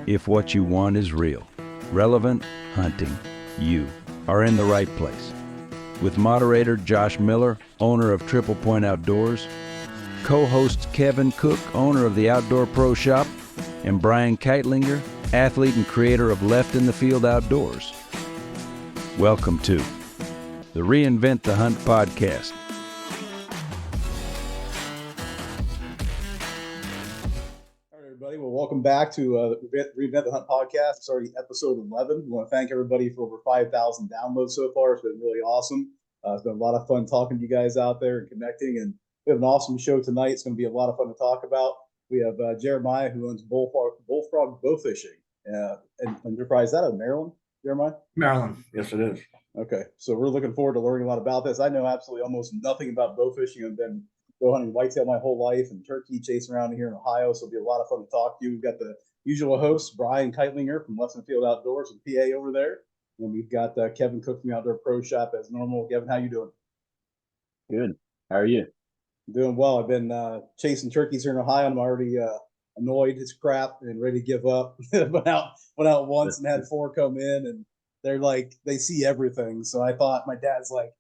If what you want is real, relevant hunting, you are in the right place. With moderator Josh Miller, owner of Triple Point Outdoors, co-hosts Kevin Cook, owner of the Outdoor Pro Shop, and Brian Keitlinger, athlete and creator of Left in the Field Outdoors. Welcome to the Reinvent the Hunt podcast. Well, welcome back to Reinvent the Hunt podcast. It's already episode 11. We want to thank everybody for over 5,000 downloads so far. It's been really awesome. It's been a lot of fun talking to you guys out there and connecting. And we have an awesome show tonight. It's going to be a lot of fun to talk about. We have Jeremiah, who owns Bullfrog Bowfishing. And Enterprise, is that in Maryland, Jeremiah? Maryland. Yes, it is. Okay. So we're looking forward to learning a lot about this. I know absolutely almost nothing about bowfishing. I've been bow hunting whitetail my whole life and turkey chasing around here in Ohio. So it'll be a lot of fun to talk to you. We've got the usual hosts, Brian Keitlinger from Left in the Field Outdoors and PA over there. And we've got Kevin Cook from the Outdoor Pro Shop as normal. Kevin, how you doing? Good. How are you? Doing well. I've been chasing turkeys here in Ohio. I'm already annoyed as crap and ready to give up. went out once and had 4 come in, and they're like, they see everything. So I thought, my dad's like,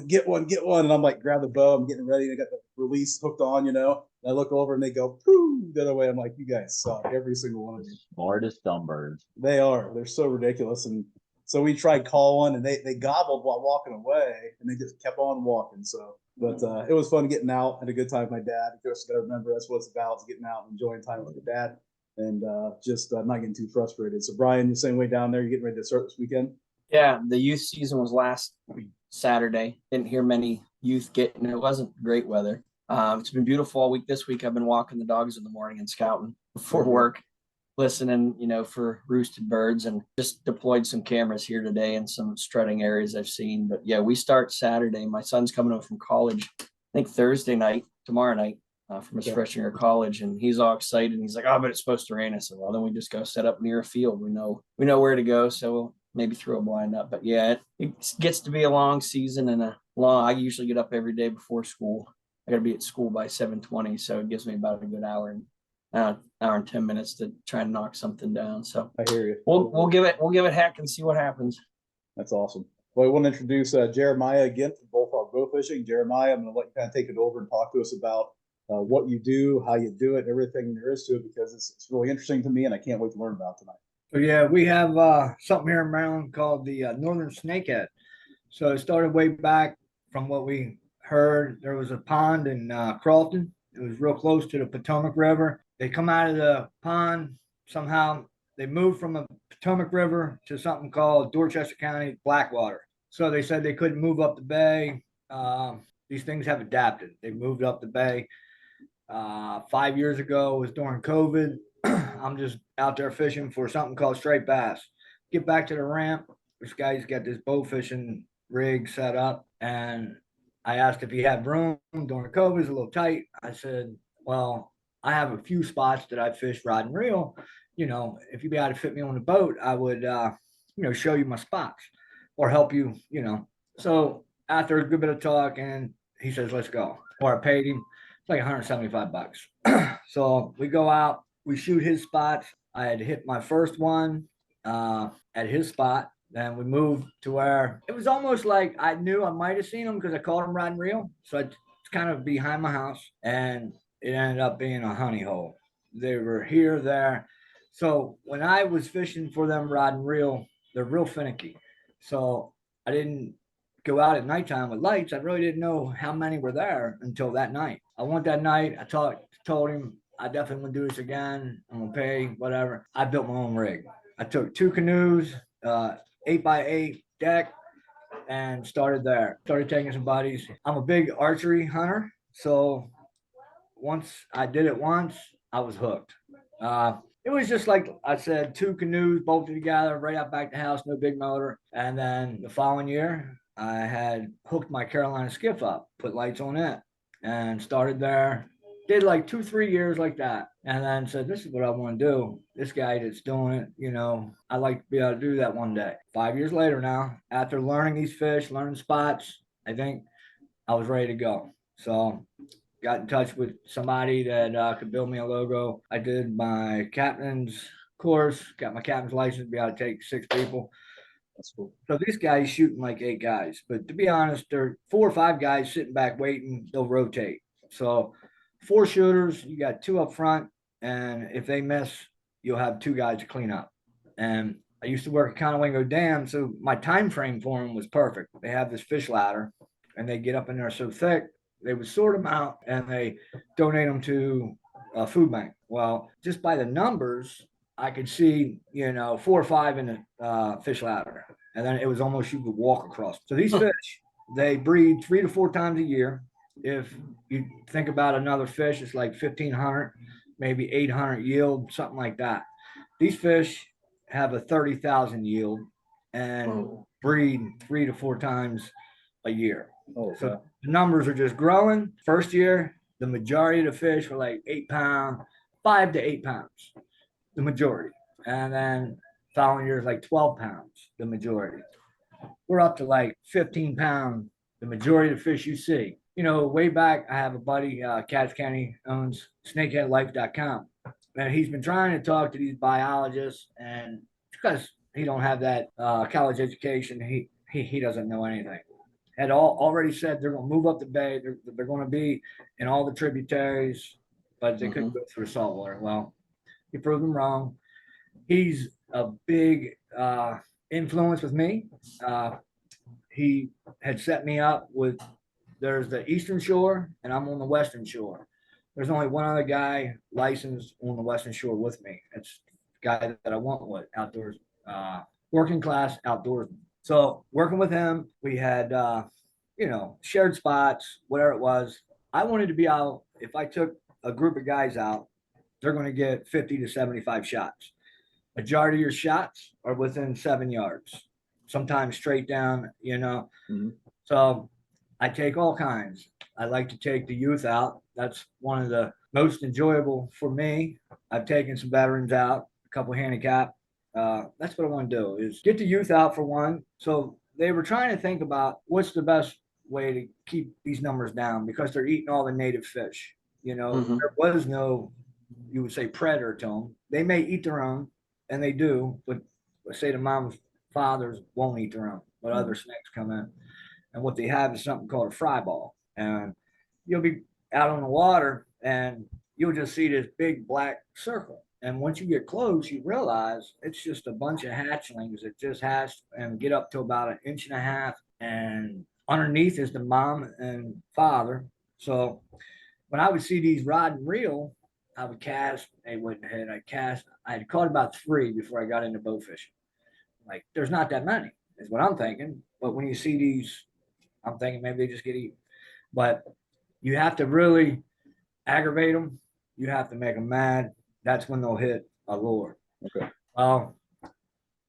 get one. And I'm like, grab the bow. I'm getting ready. I got the release hooked on, And I look over and they go, poo, the other way. I'm like, you guys suck, every single one of you. Smartest dumb birds. They are. They're so ridiculous. And so we tried calling, and they gobbled while walking away, and they just kept on walking. So, but it was fun getting out. Had a good time with my dad. Of course, got to remember that's what it's about, is getting out and enjoying time with your dad, and just not getting too frustrated. So, Brian, the same way down there. You're getting ready to start this weekend? Yeah, the youth season was last Saturday. Didn't hear many youth getting it. It wasn't great weather. It's been beautiful all week. This week I've been walking the dogs in the morning and scouting before work, listening, for roosted birds, and just deployed some cameras here today in some strutting areas I've seen. But yeah, we start Saturday. My son's coming home from college, I think tomorrow night, from his freshman year of college, and he's all excited. And he's like, "Oh, but it's supposed to rain." I said, "Well, then we just go set up near a field. We know where to go, so we'll maybe throw a blind up." But yeah, it gets to be a long season and I usually get up every day before school. I got to be at school by 7:20, so it gives me about a good hour and 10 minutes to try and knock something down. So I hear you. We'll give it heck and see what happens. That's awesome. Well, I want to introduce Jeremiah again from Bullfrog Bowfishing. Jeremiah, I'm going to let you kind of take it over and talk to us about what you do, how you do it, everything there is to it, because it's really interesting to me, and I can't wait to learn about it tonight. So yeah, we have something here in Maryland called the Northern Snakehead. So it started way back from what we heard. There was a pond in Crofton. It was real close to the Potomac River. They come out of the pond somehow. They moved from the Potomac River to something called Dorchester County Blackwater. So they said they couldn't move up the bay. These things have adapted. They moved up the bay. 5 years ago was during COVID. I'm just out there fishing for something called striped bass. Get back to the ramp. This guy's got this bow fishing rig set up, and I asked if he had room during COVID. It was a little tight. I said, well, I have a few spots that I fish rod and reel. If you'd be able to fit me on the boat, I would, show you my spots or help you, So after a good bit of talk, and he says, let's go. Or I paid him. It's like $175. So we go out. We shoot his spots. I had hit my first one at his spot. Then we moved to where it was almost like I knew I might have seen him because I called him rod and reel. So it's kind of behind my house, and it ended up being a honey hole. They were here, there. So when I was fishing for them rod and reel, they're real finicky. So I didn't go out at nighttime with lights. I really didn't know how many were there until that night. I went that night. I told him, I definitely want to do this again. I'm going to pay, whatever. I built my own rig. I took 2 canoes, 8x8 deck, and started there. Started taking some buddies. I'm a big archery hunter. So once I did it once, I was hooked. It was just like I said, 2 canoes bolted together right out back to the house, no big motor. And then the following year, I had hooked my Carolina skiff up, put lights on it, and started there. Did like 2-3 years like that, and then said, this is what I want to do. This guy that's doing it, I'd like to be able to do that one day. 5 years later now, after learning these fish, learning spots, I think I was ready to go. So got in touch with somebody that could build me a logo. I did my captain's course, got my captain's license to be able to take 6 people. That's cool. So these guys shooting like 8 guys, but to be honest, there are 4 or 5 guys sitting back waiting. They'll rotate. So 4 shooters, you got 2 up front, and if they miss, you'll have 2 guys to clean up. And I used to work at Conowingo Dam, so my time frame for them was perfect. They have this fish ladder, and they get up in there so thick, they would sort them out and they donate them to a food bank. Well, just by the numbers, I could see, 4 or 5 in the fish ladder. And then it was almost you could walk across. So these fish, they breed 3 to 4 times a year. If you think about another fish, it's like 1,500, maybe 800 yield, something like that. These fish have a 30,000 yield and breed 3 to 4 times a year. Oh, So okay. the numbers are just growing. First year, the majority of the fish were like 8 pounds, 5 to 8 pounds, the majority. And then following year is like 12 pounds, the majority. We're up to like 15 pounds, the majority of the fish you see. Way back, I have a buddy, Cass County owns snakeheadlife.com. And he's been trying to talk to these biologists, and because he don't have that college education, he doesn't know anything. Had already said they're going to move up the bay. They're going to be in all the tributaries, but they couldn't go through saltwater. Well, he proved them wrong. He's a big influence with me. He had set me up with, there's the eastern shore and I'm on the western shore. There's only one other guy licensed on the western shore with me. It's the guy that I went with, outdoors, working class outdoorsman. So working with him, we had, shared spots, whatever it was. I wanted to be out. If I took a group of guys out, they're going to get 50 to 75 shots. Majority of your shots are within 7 yards, sometimes straight down, Mhm. So I take all kinds. I like to take the youth out. That's one of the most enjoyable for me. I've taken some veterans out, a couple handicap. That's what I want to do is get the youth out for one. So they were trying to think about what's the best way to keep these numbers down because they're eating all the native fish. There was no, you would say, predator to them. They may eat their own, and they do, but let's say the mom's fathers won't eat their own, but other snakes come in. And what they have is something called a fry ball. And you'll be out on the water and you'll just see this big black circle. And once you get close, you realize it's just a bunch of hatchlings that just hatch and get up to about 1.5 inches. And underneath is the mom and father. So when I would see these rod and reel, I would cast, they wouldn't hit. I had caught about 3 before I got into bow fishing. Like, there's not that many, is what I'm thinking. But when you see these, I'm thinking maybe they just get eaten. But you have to really aggravate them. You have to make them mad. That's when they'll hit a lure. Okay.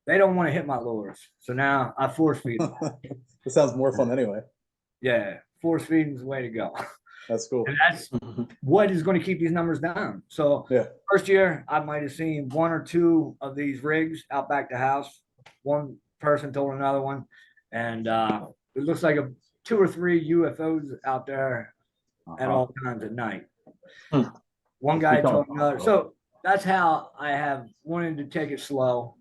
They don't want to hit my lures. So now I force feed them. It sounds more fun anyway. Yeah, force feeding is the way to go. That's cool. And that's what is going to keep these numbers down. So Yeah. first year, I might have seen 1 or 2 of these rigs out back the house. One person told another one. And it looks like 2 or 3 UFOs out there at all times at night. One guy told another. So that's how I have wanted to take it slow.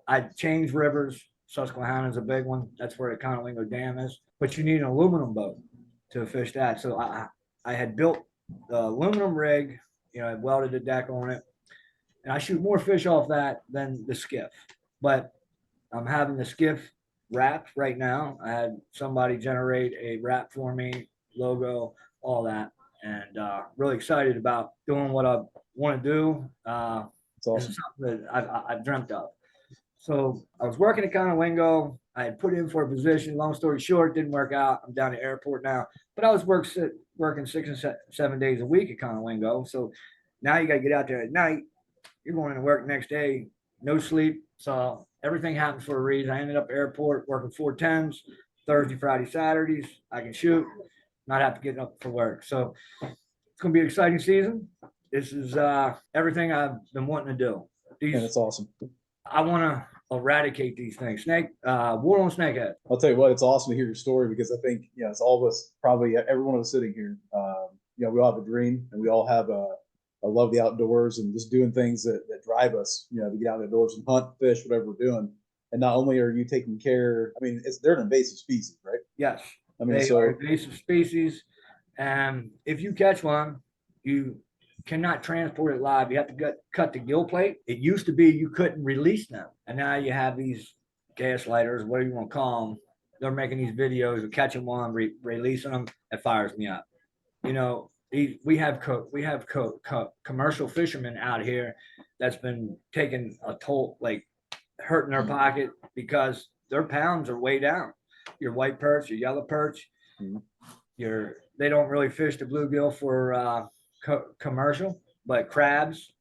I changed rivers. Susquehanna is a big one. That's where the Conowingo Dam is. But you need an aluminum boat to fish that. So I had built the aluminum rig, I welded the deck on it. And I shoot more fish off that than the skiff. But I'm having the skiff wrapped right now. I had somebody generate a wrap for me, logo, all that. And really excited about doing what I want to do. It's awesome. It's something that I've dreamt of. So I was working at Conowingo. I had put in for a position. Long story short, didn't work out. I'm down at the airport now. But I was working 6 and 7 days a week at Conowingo. So now you got to get out there at night. You're going to work the next day, no sleep. So everything happens for a reason. I ended up at the airport working 4 10s, Thursday, Friday, Saturdays. I can shoot, not have to get up for work. So it's going to be an exciting season. This is everything I've been wanting to do. Yeah, that's awesome. I want to eradicate these things. War on Snakehead. I'll tell you what, it's awesome to hear your story because I think, it's all of us, probably every one of us sitting here, we all have a dream and we all have a I love the outdoors and just doing things that drive us, you know, to get out outdoors and hunt, fish, whatever we're doing. And not only are you taking care, I mean, they're an invasive species, right? Yes, I mean, they so are invasive species, and if you catch one, you cannot transport it live. You have to cut the gill plate. It used to be you couldn't release them, and now you have these gaslighters, whatever you want to call them. They're making these videos of catching one, releasing them. It fires me up. You know, we have commercial fishermen out here that's been taking a toll, like hurting their pocket because their pounds are way down. Your white perch, your yellow perch, they don't really fish the bluegill for commercial, but crabs,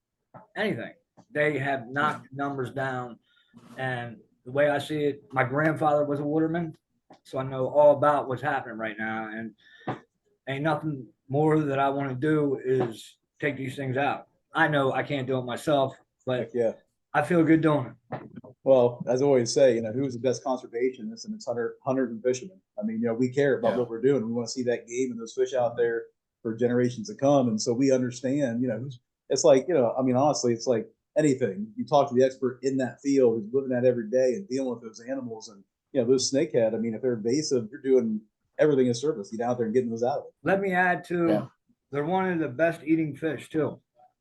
anything, they have knocked numbers down. And the way I see it, my grandfather was a waterman, so I know all about what's happening right now. And ain't nothing more that I want to do is take these things out. I know I can't do it myself, but yeah. I feel good doing it. Well, as I always say, you know, who's the best conservationist? And it's hunters and fishermen. I mean, you know, we care about what we're doing. We want to see that game and those fish out there for generations to come. And so we understand, you know, it's like, you know, I mean, honestly, it's like anything. You talk to the expert in that field who's living that every day and dealing with those animals. And, you know, those snakehead, I mean, if they're invasive, you're doing everything in service, get out there and getting those out of it. Let me add to, they're one of the best eating fish too.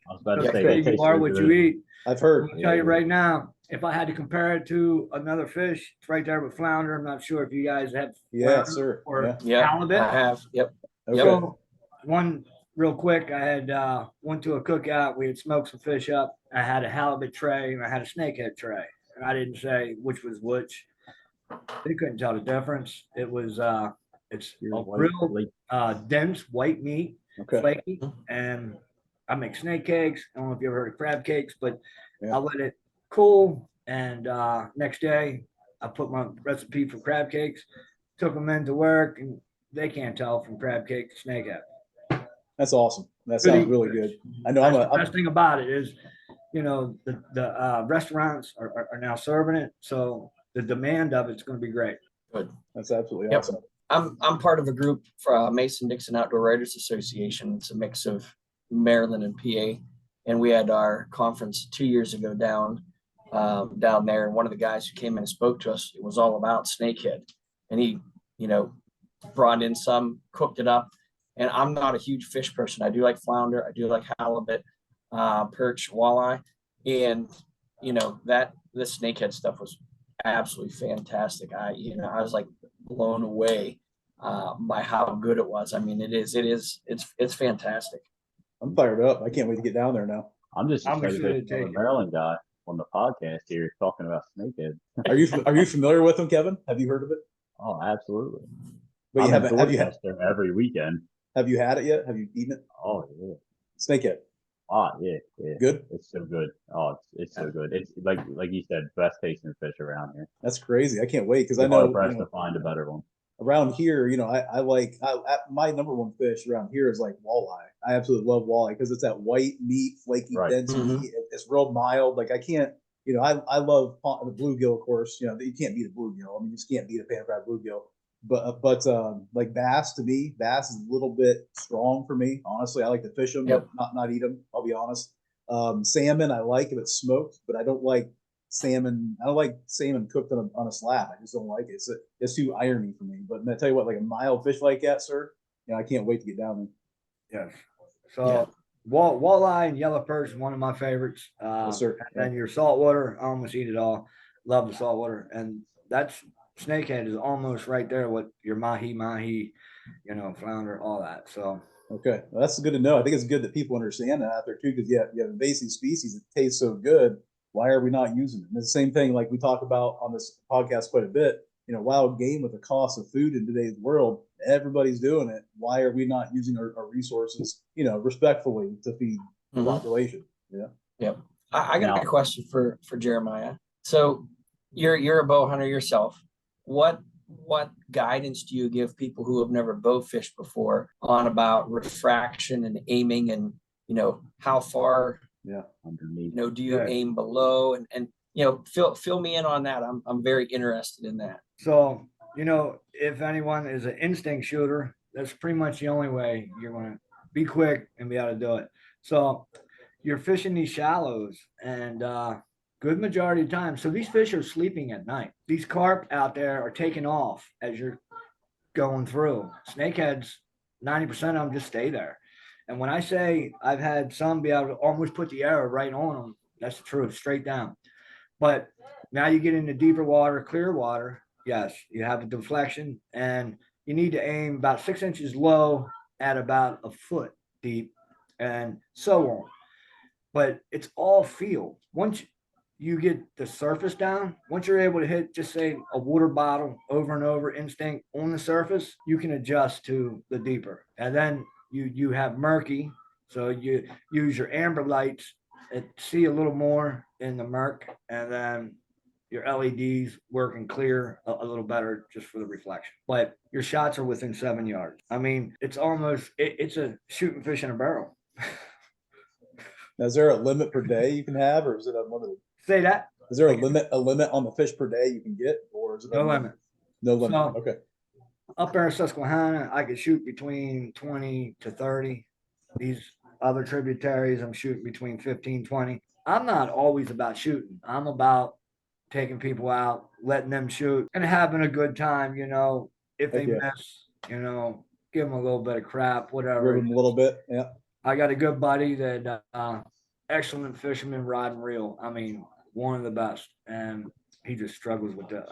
I was about to So say, you are what you eat. I've heard. I'll tell you right now, if I had to compare it to another fish, it's right there with flounder. I'm not sure if you guys have Yeah, sir. or Yeah, halibut. I have. Yep. Okay. So one real quick, I had went to a cookout. We had smoked some fish up. I had a halibut tray and I had a snakehead tray. And I didn't say which was which. They couldn't tell the difference. It was it's a real dense white meat, flaky, and I make snake cakes. I don't know if you ever heard of crab cakes, but I let it cool. And next day, I put my recipe for crab cakes, took them into work, and they can't tell from crab cake to snakehead. That's awesome. That sounds really good. I know. The best thing about it is, you know, the restaurants are now serving it, so the demand of it's going to be great. Good. That's absolutely awesome. I'm part of a group for Mason-Dixon Outdoor Writers Association. It's a mix of Maryland and PA, and we had our conference 2 years ago down there. And one of the guys who came in and spoke to us, it was all about snakehead, and he, you know, brought in some, cooked it up. And I'm not a huge fish person. I do like flounder, I do like halibut, perch, walleye, and you know that the snakehead stuff was absolutely fantastic. I was like blown away by how good it was. I mean, it's fantastic. I'm fired up. I can't wait to get down there now. I'm excited to the Maryland guy on the podcast here talking about snakehead. Are you familiar with them, Kevin? Have you heard of it? Oh, absolutely. But have you had there every weekend? Have you had it yet? Have you eaten it? Oh yeah. Snakehead. Yeah. Good. It's so good. Oh, it's so good. It's like you said, best tasting fish around here. That's crazy. I can't wait because I know know pressed to find a better one. Around here, you know, my number one fish around here is like walleye. I absolutely love walleye because it's that white meat, flaky, dense meat. It's real mild. Like I can't, you know, I love the bluegill, of course. You know, you can't beat a bluegill. I mean, you just can't beat a pan fried bluegill. But like bass, to me, bass is a little bit strong for me. Honestly, I like to fish them, but not eat them. I'll be honest. Salmon, I like if it's smoked, but I don't like salmon. I don't like salmon cooked on a slab. I just don't like it. It's too irony for me. But I tell you what, like a mild fish like that, sir, you know, I can't wait to get down there. Yes. So walleye and yellow perch is one of my favorites. Yes, sir. And then your saltwater, I almost eat it all. Love the saltwater, and that's snakehead is almost right there with your mahi, you know, flounder, all that. So okay, well, that's good to know. I think it's good that people understand that out there too, because you have invasive species that taste so good. Why are we not using them? It's the same thing like we talk about on this podcast quite a bit. You know, wild game with the cost of food in today's world, everybody's doing it. Why are we not using our resources, you know, respectfully to feed the population? Yeah. Yep. I got a question for Jeremiah. So you're a bow hunter yourself. What guidance do you give people who have never bow fished before on about refraction and aiming, and you know how far underneath, you know, do you aim below, and you know, fill me in on that. I'm very interested in that. So, you know, if anyone is an instinct shooter, that's pretty much the only way you're going to be quick and be able to do it. So you're fishing these shallows and good majority of the time. So these fish are sleeping at night. These carp out there are taking off as you're going through. Snakeheads, 90% of them just stay there. And when I say I've had some be able to almost put the arrow right on them, that's the truth, straight down. But now you get into deeper water, clear water. Yes, you have a deflection, and you need to aim about 6 inches low at about a foot deep, and so on. But it's all feel. Once you get the surface down, once you're able to hit, just say, a water bottle over and over instinct on the surface, you can adjust to the deeper. And then you have murky, so you use your amber lights and see a little more in the murk, and then your LEDs working clear a little better just for the reflection. But your shots are within 7 yards. I mean, it's almost it's a shooting fish in a barrel. Now, is there a limit per day you can have, or is it unlimited? Say that. Is there a limit on the fish per day you can get, or is it No limit. No limit. So, okay. Up there in Susquehanna, I could shoot between 20 to 30. These other tributaries, I'm shooting between 15, 20. I'm not always about shooting. I'm about taking people out, letting them shoot, and having a good time. You know, if they miss, you know, give them a little bit of crap, whatever. Give them a little bit, yeah. I got a good buddy that excellent fisherman, rod and reel. I mean, one of the best, and he just struggles with the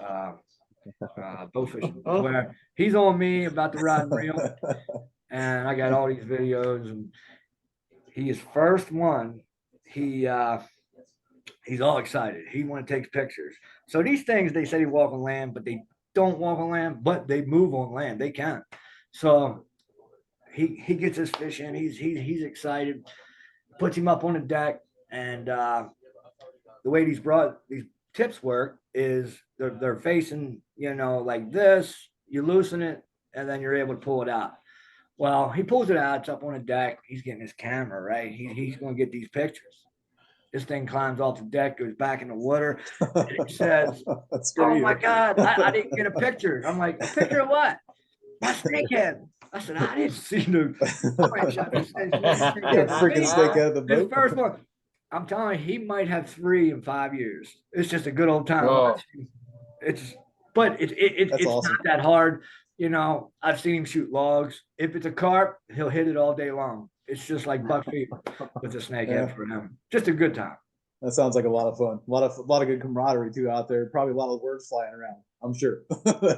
bowfishing. Where he's on me about the rod and reel, and I got all these videos, and he is first one. He's all excited. He want to take pictures. So these things, they say they walk on land, but they don't walk on land, but they move on land. They can. So he gets his fish in. He's excited. Puts him up on the deck, and the way these tips work is they're facing, you know, like this. You loosen it, and then you're able to pull it out. Well, he pulls it out. It's up on the deck. He's getting his camera, right? He's going to get these pictures. This thing climbs off the deck, goes back in the water. And it says, "Oh my God, I didn't get a picture." I'm like, "A picture of what?" "My snakehead." I said, "I didn't see no." Freaking snakehead of the boat. His first one. I'm telling you, he might have 3 in 5 years. It's just a good old time. Whoa. It's awesome. not that hard. You know, I've seen him shoot logs. If it's a carp, he'll hit it all day long. It's just like buck fever with the snakehead for him. Just a good time. That sounds like a lot of fun. A lot of good camaraderie too out there. Probably a lot of words flying around. I'm sure.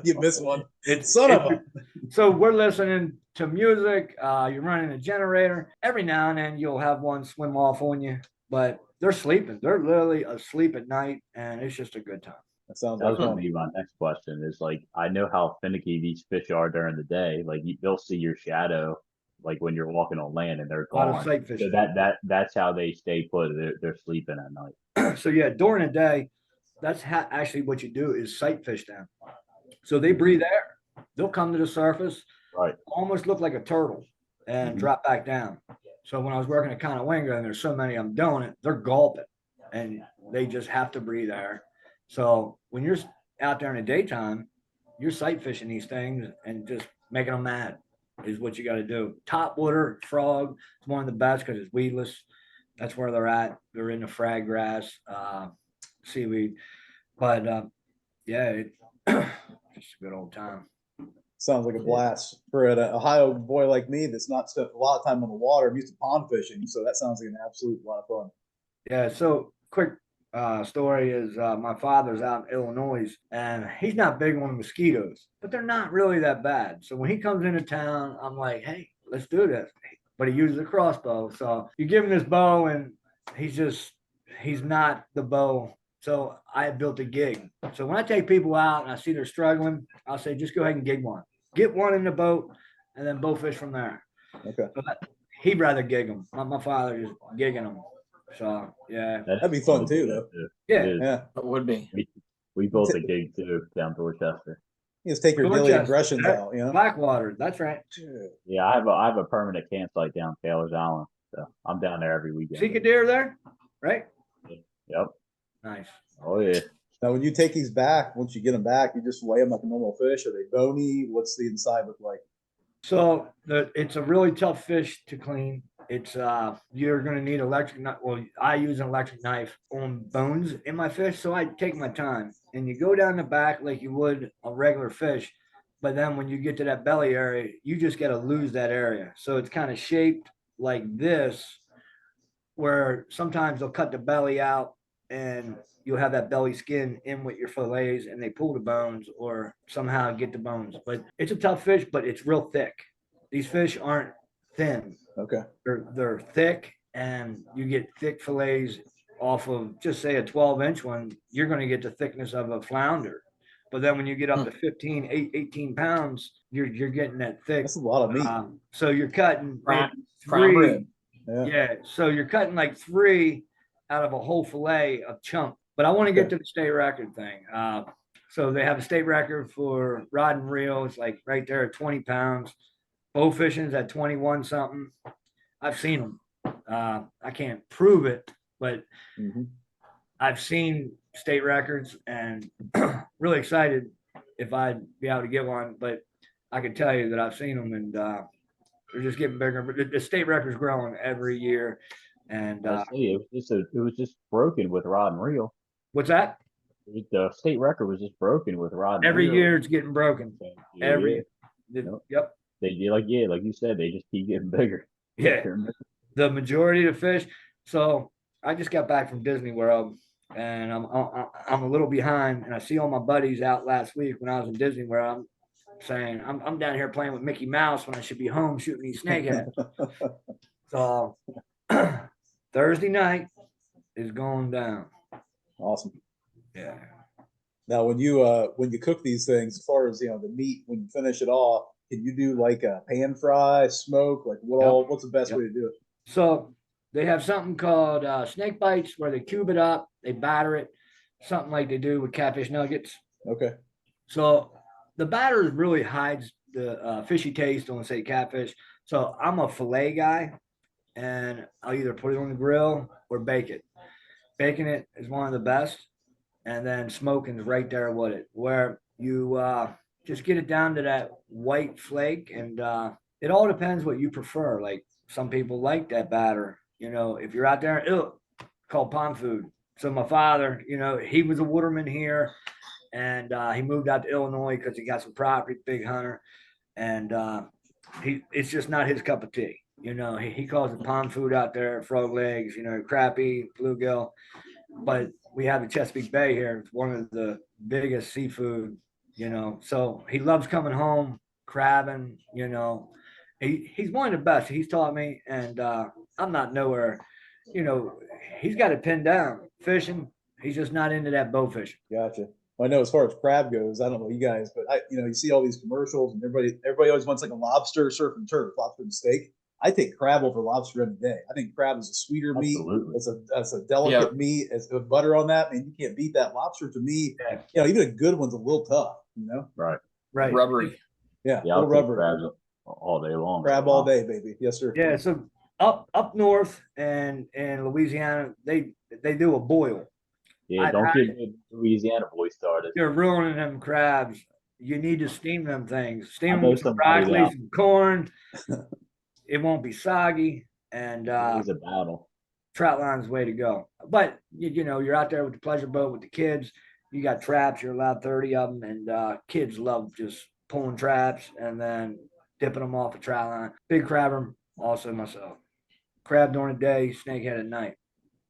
You miss one. Son of a. So we're listening to music. You're running a generator. Every now and then you'll have one swim off on you, but they're sleeping. They're literally asleep at night, and it's just a good time. That sounds That like was going fun. to be my next question. Is like, I know how finicky these fish are during the day. Like they'll see your shadow, like when you're walking on land, and they're A lot of gone. sight So fishing. that's how they stay put. They're sleeping at night. So yeah, during the day, that's actually what you do is sight fish them. So they breathe air. They'll come to the surface, Right. almost look like a turtle, and drop back down. So when I was working at Conowinga, and there's so many of them doing it, they're gulping, and they just have to breathe air. So when you're out there in the daytime, you're sight fishing these things and just making them mad is what you got to do. Top water frog is one of the best because it's weedless. That's where they're at. They're in the frag grass, seaweed. But yeah, it's just a good old time. Sounds like a blast for an Ohio boy like me that's not spent a lot of time on the water. I'm used to pond fishing, so that sounds like an absolute lot of fun. Yeah. So quick story is my father's out in Illinois, and he's not big on mosquitoes, but they're not really that bad. So when he comes into town, I'm like, "Hey, let's do this." But he uses a crossbow. So you give him this bow, and he's not the bow. So I had built a gig. So when I take people out and I see they're struggling, I'll say, just go ahead and gig one. Get one in the boat, and then bowfish from there. Okay. So he'd rather gig them. My father just gigging them. So yeah, That'd be fun too, though. yeah, Yeah. It would be. We built a gig too down Dorchester. You just take your daily Dorchester, aggressions out, you know. Blackwater. That's right. Yeah, I have a permanent campsite down Taylor's Island, so I'm down there every weekend. Seek a deer there, right? Yep. Nice. Oh yeah. Now, when you take these back, once you get them back, you just weigh them like a normal fish. Are they bony? What's the inside look like? So it's a really tough fish to clean. It's you're gonna need electric knife. Well, I use an electric knife on bones in my fish, so I take my time. And you go down the back like you would a regular fish, but then when you get to that belly area, you just gotta lose that area. So it's kind of shaped like this, where sometimes they'll cut the belly out and you'll have that belly skin in with your fillets and they pull the bones or somehow get the bones. But it's a tough fish, but it's real thick. These fish aren't thin. Okay. They're thick, and you get thick fillets off of, just say, a 12-inch one. You're going to get the thickness of a flounder. But then when you get up to 18 pounds, you're getting that thick. That's a lot of meat. So you're cutting Prime three. rib. Yeah. So you're cutting like 3 out of a whole fillet of chunk. But I want to get to the state record thing. So they have a state record for rod and reel. It's like right there at 20 pounds. Bowfishing's at 21 something. I've seen them. I can't prove it, but I've seen state records and really excited if I'd be able to get one. But I can tell you that I've seen them, and they're just getting bigger. But the state record's growing every year. And it was just broken with rod and reel. what's that? The state record was just broken with rod and Every reel. year it's getting broken. Yeah, Every Yep. Yep. They like you said, they just keep getting bigger. Yeah. The majority of the fish. So I just got back from Disney World, and I'm a little behind. And I see all my buddies out last week when I was in Disney World. I'm saying I'm down here playing with Mickey Mouse when I should be home shooting these snakeheads. So Thursday night is going down. Awesome. Yeah. Now, when you cook these things, as far as the meat, when you finish it off, can you do like a pan fry, smoke? Like what's the best way to do it? So they have something called snake bites, where they cube it up, they batter it, something like they do with catfish nuggets. Okay. So the batter really hides the fishy taste on, say, catfish. So I'm a fillet guy, and I'll either put it on the grill or bake it. Baking it is one of the best, and then smoking is right there with it, where you just get it down to that white flake. And it all depends what you prefer. Like, some people like that batter. If you're out there, called pond food. So my father, he was a waterman here, and he moved out to Illinois because he got some property, big hunter, and it's just not his cup of tea. He calls it pond food out there, frog legs, crappie, bluegill. But we have the Chesapeake Bay here. It's one of the biggest seafood, so he loves coming home, crabbing, he's one of the best. He's taught me, and I'm not nowhere, he's got it pinned down. Fishing, he's just not into that bow fishing. Gotcha. Well, I know as far as crab goes, I don't know you guys, but you see all these commercials, and everybody always wants like a lobster, surf and turf, lobster and steak. I take crab over lobster every day. I think crab is a sweeter meat. It's a delicate meat. It's with butter on that, man. You can't beat that. Lobster, to me, even a good one's a little tough. Right. Rubbery. Yeah. I'll take crabs all day long. Crab all day, baby. Yes, sir. Yeah. So up north and in Louisiana, they do a boil. Yeah, don't get the Louisiana boy started. You're ruining them crabs. You need to steam them things. Steam them with some somebody broccoli, some corn. It won't be soggy, and It's a battle. trout line's the way to go. But you're out there with the pleasure boat with the kids. You got traps. You're allowed 30 of them, and kids love just pulling traps and then dipping them off the trout line. Big crabber, also myself. Crab during the day, snakehead at night.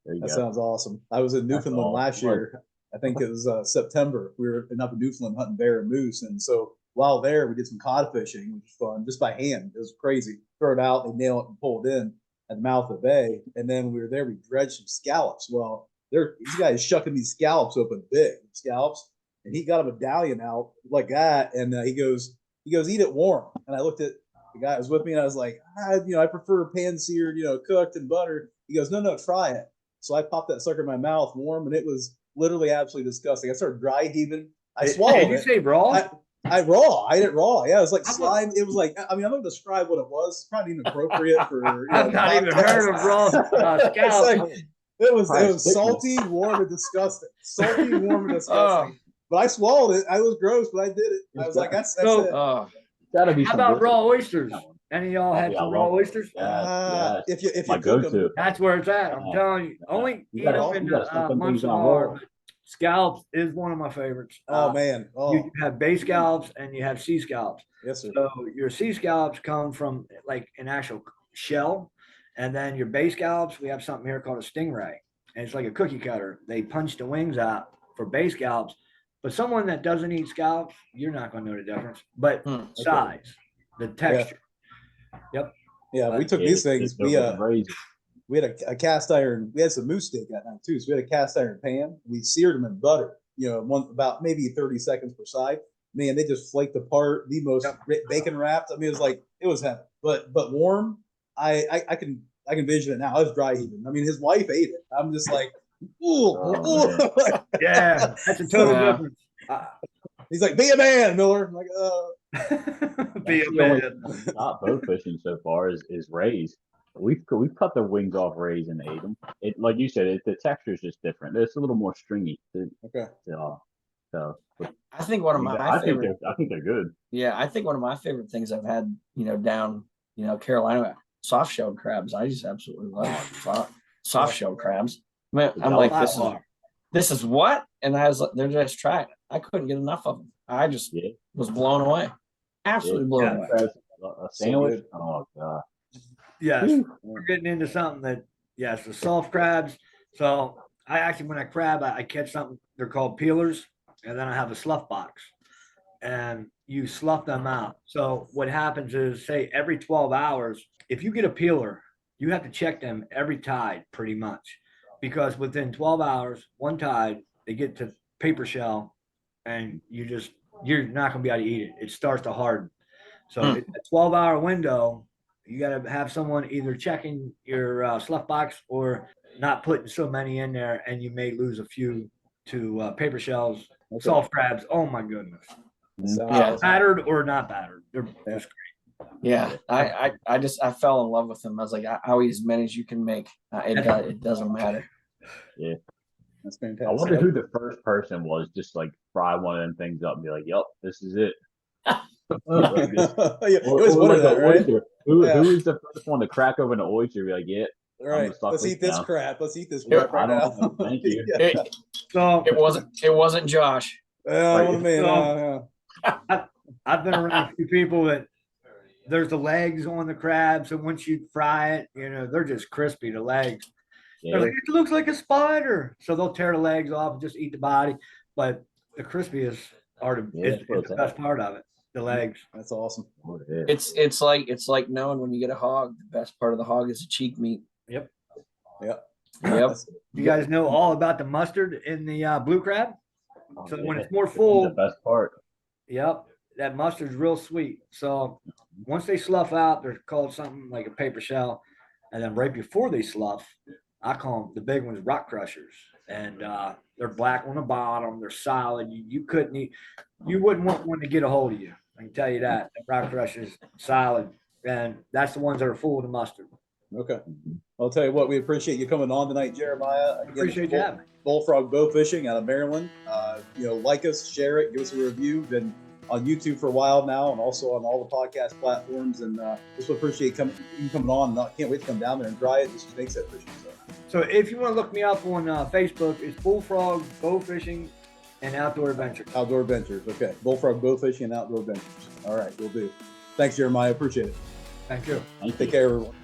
That sounds awesome. I was in Newfoundland last year. I think it was September. We were up in Newfoundland hunting bear and moose, and so while there, we did some cod fishing, which was fun, just by hand. It was crazy. Throw it out, they nail it and pull it in at the mouth of the bay. And then we were there, we dredged some scallops. Well, these guys shucking these scallops open, big scallops, and he got a medallion out like that, and he goes, eat it warm. And I looked at the guy that was with me, and I was like, I prefer pan seared, cooked and butter. He goes, no, try it. So I popped that sucker in my mouth warm, and it was literally absolutely disgusting. I started dry heaving. I swallowed it. Did you say raw? I ate it raw. Yeah, it was like slime. It was like, I'm going to describe what it was. It's probably even appropriate for. I've not even heard of raw scallops. It was salty, warm, and disgusting. Salty, warm, and disgusting. But I swallowed it. I was gross, but I did it. I was like, that's it. Gotta be How about raw oysters Any of y'all had Yeah, some I raw love- oysters? Yes. If My you cook them, go-to. That's where it's at. I'm Yeah. telling you. Only You eat gotta- them you in gotta the slip them months things of on hard. raw. Scallops is one of my favorites. oh man, You have bay scallops and you have sea scallops. yes sir. So your sea scallops come from like an actual shell, and then your bay scallops, we have something here called a stingray, and it's like a cookie cutter. They punch the wings out for bay scallops, but someone that doesn't eat scallops, you're not going to know the difference. But size, the texture. Yeah, we took Yeah, these things. they're with the razor. We had a cast iron. We had some moose steak that night too. So we had a cast iron pan. We seared them in butter. One about maybe 30 seconds per side. Man, they just flaked apart. The most bacon wrapped. I mean, it was heaven. But warm. I can envision it now. I was dry heaving. I mean, his wife ate it. I'm just like, ooh. Yeah, that's a total Yeah. difference. He's like, be a man, Miller. I'm like, Be a That's the only man. thing Not bow fishing so far is rays. We've cut the wings off rays and ate them. It like you said, the texture is just different. It's a little more stringy. okay. So I think one of my I think favorite. I think they're good. Yeah, I think one of my favorite things I've had, down, Carolina, soft shelled crabs. I just absolutely love soft shelled crabs. Man, I'm like, this is what? And I was like, they're just trying. I couldn't get enough of them. I just was blown away. Absolutely blown away. A sandwich. Oh god. Yes, we're getting into something that, yes, the soft crabs. So I actually, when I crab, I catch something, they're called peelers, and then I have a slough box, and you slough them out. So what happens is, say, every 12 hours, if you get a peeler, you have to check them every tide pretty much, because within 12 hours, one tide, they get to paper shell, and you're not going to be able to eat it. It starts to harden. So it's a 12-hour window. You got to have someone either checking your slough box or not putting so many in there, and you may lose a few to paper shells. Okay. Soft crabs. Oh my goodness. Yeah. Battered or not battered. They're just Yeah, I fell in love with them. I was like, I'll eat as many as you can make. It doesn't matter. Yeah. That's fantastic. I wonder who the first person was. Just like fry one of them things up and be like, "Yep, this is it." Like this. It was one of that, right? Who is the first one to crack open an oyster? Be like, "Yeah, Right. suck Let's this eat this now." crap. Let's eat this Yeah, crap right I don't now. know. Thank you. Yeah. so. It wasn't Josh. Oh man. I've been around a few people that there's the legs on the crab. So once you fry it, they're just crispy, the legs. Yeah. They're like, it looks like a spider. So they'll tear the legs off and just eat the body. But the crispiest is the best part of it, the legs. That's awesome. Yeah. It's like knowing when you get a hog, the best part of the hog is the cheek meat. Yep. Yep. You guys know all about the mustard in the blue crab? Oh, So yeah. when it's more It's full, the best part. yep, that mustard's real sweet. So once they slough out, they're called something like a paper shell. And then right before they slough, I call them the big ones rock crushers. And they're black on the bottom. They're solid. You couldn't eat. You wouldn't want one to get a hold of you. I can tell you that. The rock crushers, solid. And that's the ones that are full of the mustard. Okay. I'll tell you what, we appreciate you coming on tonight, Jeremiah. Again, Appreciate you having me. Bullfrog Bowfishing out of Maryland. Like us, share it, give us a review. Been on YouTube for a while now, and also on all the podcast platforms. And just appreciate you coming on. Can't wait to come down there and try it. This is Snakehead fishing. So if you want to look me up on Facebook, it's Bullfrog Bowfishing and Outdoor Adventures. Outdoor Adventures. Okay. Bullfrog Bowfishing and Outdoor Adventures. All right, we'll do. Thanks, Jeremiah. Appreciate it. Thank you. Take care, everyone.